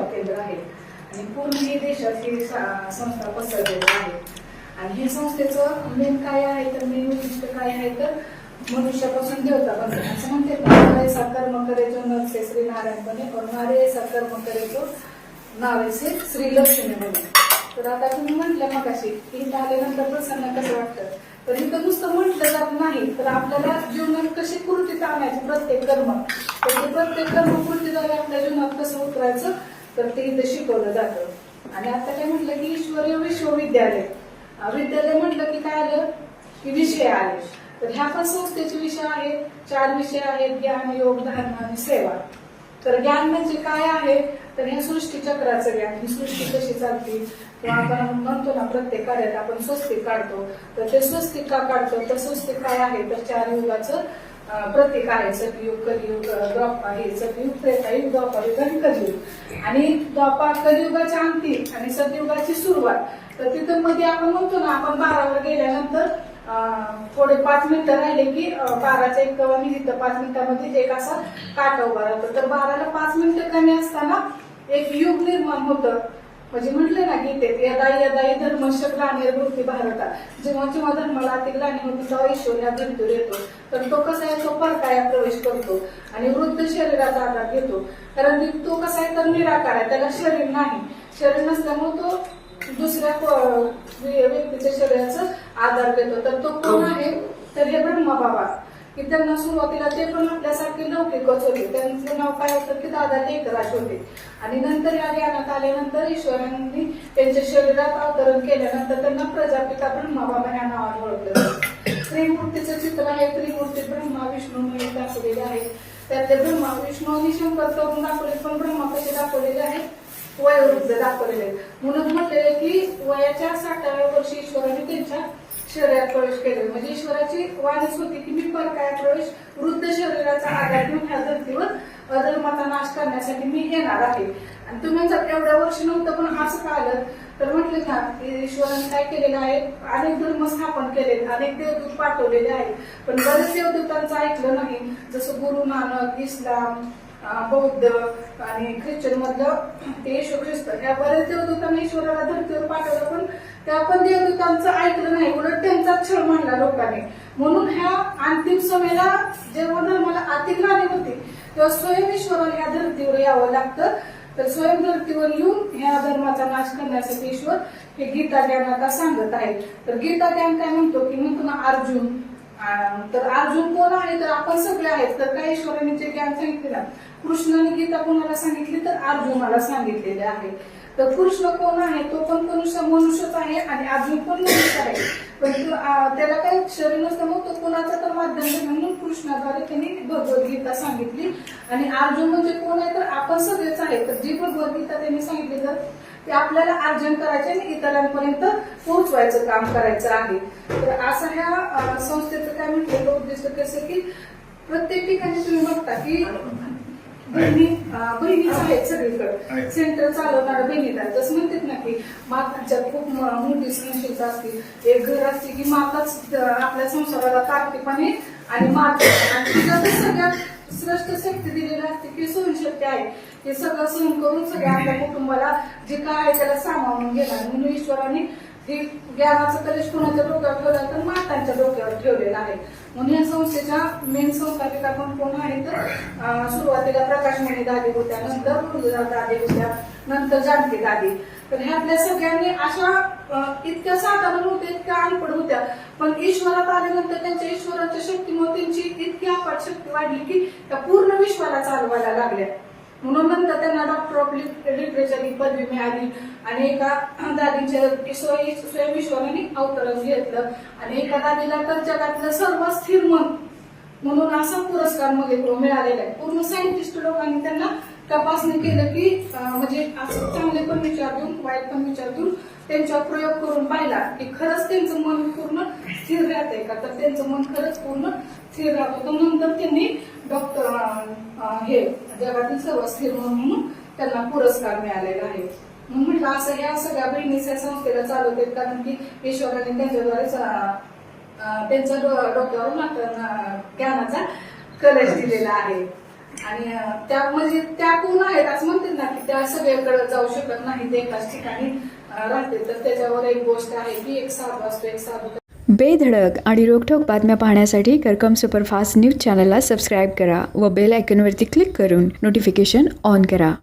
केंद्र आहे आणि पूर्ण हे देशात ही संस्था पसरलेली आहे. आणि हे संस्थेचं मेन काय आहे तर मेन उद्दिष्ट काय आहे तर मनुष्यापासून देवता बनवणे. असं म्हणते नारे ऐसा कर्म करे जो नर से श्री नारायण बने और नारे ऐसा कर्म करे जो नावे से श्री लक्ष्मी बने. तर आता तुम्ही म्हटलं मगाशी इथं आल्यानंतर प्रसन्न कसं वाटतं, तर इथं नुसतं म्हटलं जात नाही तर आपल्याला जीवनात कशी कृतीत आणायची प्रत्येक कर्म, तर ते प्रत्येक कर्म कृतीद्वारे आपल्या जीवनात कसं उतरायचं तर ते इथं शिकवलं जातं. आणि आता काय म्हटलं की ईश्वरीय विश्वविद्यालय, विद्यालय म्हटलं की काय आलं की विषय आले. तर ह्या पण संस्थेचे विषय आहेत, 4 विषय आहेत, ज्ञान, योग, धर्म आणि सेवा. तर ज्ञान म्हणजे काय आहे तर हे सृष्टी चक्राचं ज्ञान, ही सृष्टी कशी चालते किंवा आपण म्हणतो ना प्रत्येक कार्यात आपण स्वस्तिक काढतो, तर ते स्वस्तिक का काढतो तर स्वस्तिक काय आहे तर 4 युगाचं प्रतीक आहे. सतयुग, कलियुग, द्वापार, हे सतयुग, त्रेतायुग, द्वापारयुग आणि कलियुग. आणि कलियुगाच्या अंती आणि सतयुगाची सुरुवात, तर तिथं मध्ये आपण म्हणतो ना आपण 12वर गेल्यानंतर थोडे 5 मिनिटं राहिले की 12च्या एक तिथं 5 मिनिटांमध्ये एक असा काटा उभा राहतो. तर 12ला 5 मिनिटं कमी असताना एक युग निर्माण होतं. म्हणजे म्हटलं ना गीतेत यदा यदा धर्मश्च ग्लानिर्भूती भारता, जेव्हा जेव्हा धर्माला अति ग्लानी होती तेव्हा ईश्वर या धर्तीवर येतो. तर तो कसा आहे तो परकाया प्रवेश करतो आणि वृद्ध शरीराचा आधार घेतो. कारण तो कसा आहे तर निराकार आहे, त्याला शरीर नाही. शरीर नसल्यामुळे तो दुसऱ्या व्यक्तीच्या शरीराचा आधार घेतो. तर तो कोण आहे तर हे ब्रह्मा बाबा, की त्यांना सुरुवातीला ते पण आपल्यासारखे लौकिकच होते. त्यांचं नाव काय होतं की दादा टेकराज होते. आणि नंतर या ज्ञानात आल्यानंतर ईश्वरांनी त्यांच्या शरीरात अवतरण केल्यानंतर त्यांना प्रजापिता ब्रह्मा बाबा या नावाने ओळखलं जातं. त्रिमूर्तीचं चित्र आहे, त्रिमूर्ती ब्रह्मा विष्णू म्हणून दाखवलेले आहे. त्यातले ब्रह्मा विष्णू आणि शंकर तरुण दाखवले, पण ब्रह्मा कसे दाखवलेले आहेत वयोवृद्ध दाखवलेले. म्हणून म्हटलेले की वयाच्या 60व्या वर्षी ईश्वराने त्यांच्या शरीरात प्रवेश केले. म्हणजे ईश्वराची वाणीच होती की मी परकाया प्रवेश वृद्ध शरीराचा आधार घेऊन ह्या धर्तीवर अधर्माचा नाश करण्यासाठी मी येणार आहे. आणि तुम्ही जर एवढ्या वर्ष नव्हतं पण असं का आलं तर म्हटलं ना ईश्वराने काय केलेलं आहे, अनेक धर्म स्थापन केले, अनेक देवदूत पाठवलेले आहेत, पण बरेच देवदूतांचं ऐकलं नाही. जसं गुरु नानक, इस्लाम, बौद्ध आणि ख्रिश्चन मधलं ते येशू ख्रिस्त, या बरेच देवदूतांनी ईश्वराला धर्तीवर पाठवलं, पण त्या पण देवदूतांचं ऐकलं नाही, उलट त्यांचा छळ मांडला लोकांनी. म्हणून ह्या अंतिम सभेला जेव्हा धर्माला अतिग्लानी होती तेव्हा स्वयं ईश्वराला या धर्तीवर यावं लागतं. तर स्वयं धर्तीवर येऊन ह्या धर्माचा नाश करण्यासाठी ईश्वर हे गीता ज्ञान आता सांगत आहे. तर गीता ज्ञान काय म्हणतो की म्हणतो ना अर्जुन, तर अर्जुन कोण आहे तर आपण सगळे आहेत. तर काय ईश्वराने जे ज्ञान सांगितलं, कृष्णाने गीता कोणाला सांगितली तर अर्जुनाला सांगितलेले आहे. तर कृष्ण कोण आहे तो पण मनुष्यच आहे आणि अर्जुन पण मनुष्य आहे, पण त्याला काही शरीर नसल्यामुळे तो कोणाचा तर माध्यम म्हणून कृष्णाद्वारे त्यांनी भगवद्गीता सांगितली. आणि अर्जुन म्हणजे कोण आहे तर आपण सगळेच आहे. तर जी भगवद्गीता त्यांनी सांगितली तर ते आपल्याला अर्जन करायचे आणि इतरांपर्यंत पोहोचवायचं काम करायचं आहे. तर असं ह्या संस्थेचं काय म्हटलं उद्दिष्ट कसं की प्रत्येक ठिकाणी तुम्ही बघता की बहिणीच आहेत सगळीकडे, सेंटर चालवणाऱ्या बहिणीच आहेत. जसं म्हणतात ना की मातांच्यात खूप मोठी सहनशीलता असते. एक घर असते की माताच आपल्या संसाराला ताकदीपणे आणि माता, आणि तिला तर सगळ्यात श्रेष्ठ शक्ती दिलेली असते की सहनशक्ती आहे. हे सगळं सहन करून सगळ्या आपल्या कुटुंबाला जे काय आहे त्याला सामावून घेणार. म्हणून ईश्वराने हे ज्ञानाचं कलेश कोणाच्या डोक्यावर ठेवला तर मातांच्या डोक्यावर ठेवलेला आहे. म्हणून या संस्थेच्या मेन संस्थापिका पण कोण आहे तर सुरुवातीला प्रकाशमणी दादी होत्या, नंतर गुरुदादा दादी होत्या, नंतर जानकी दादी. तर ह्यातल्या सगळ्यांनी अशा इतक्या साधारण होत्या, इतक्या अनपड होत्या, पण ईश्वरात आल्यानंतर त्यांच्या ईश्वराच्या शक्तीमुळे त्यांची इतकी अपाट शक्ती वाढली की त्या पूर्ण विश्वाला चालवायला लागल्या. म्हणून नंतर त्यांना डॉक्टर ऑफ लिटरेचर ही पदवी मिळाली. आणि एका दादीच्या स्वयं ईश्वराने अवतरण घेतलं आणि एका दादीला तर जगातलं सर्वात स्थिर मन म्हणून असा पुरस्कार मध्ये मिळालेला आहे. पूर्ण सायंटिस्ट लोकांनी त्यांना तपासणी केलं की म्हणजे असं चांगले पण विचार देऊन वाईट पण विचार देऊन त्यांच्यावर प्रयोग करून पाहिला की खरंच त्यांचं मन पूर्ण स्थिर राहतंय का, तर त्यांचं मन खरंच पूर्ण स्थिर राहत होतं. नंतर त्यांनी डॉक्टर हे जगातील सर्वात स्थिर मन म्हणून त्यांना पुरस्कार मिळालेला आहे. म्हणून म्हटलं असं ह्या सगळ्या बहिणीच्या संस्थेला चालवतात, कारण की ईश्वराने त्यांच्याद्वारे त्यांच्या डोक्यावर मात्र ज्ञानाचा कलश दिलेला आहे. आणि त्या म्हणजे त्या कोण आहेत असं म्हणतात ना की त्या सगळीकडे जाऊ शकत नाही, ते एकाच ठिकाणी राहते. तर त्याच्यावर एक गोष्ट आहे की एक साधू असतो, एक साधू बेधडक आणि रोखठोक बातम्या पाहण्यासाठी करकम सुपरफास्ट न्यूज चॅनलला सबस्क्राईब करा व बेल आयकॉनवरती क्लिक करून नोटिफिकेशन ऑन करा.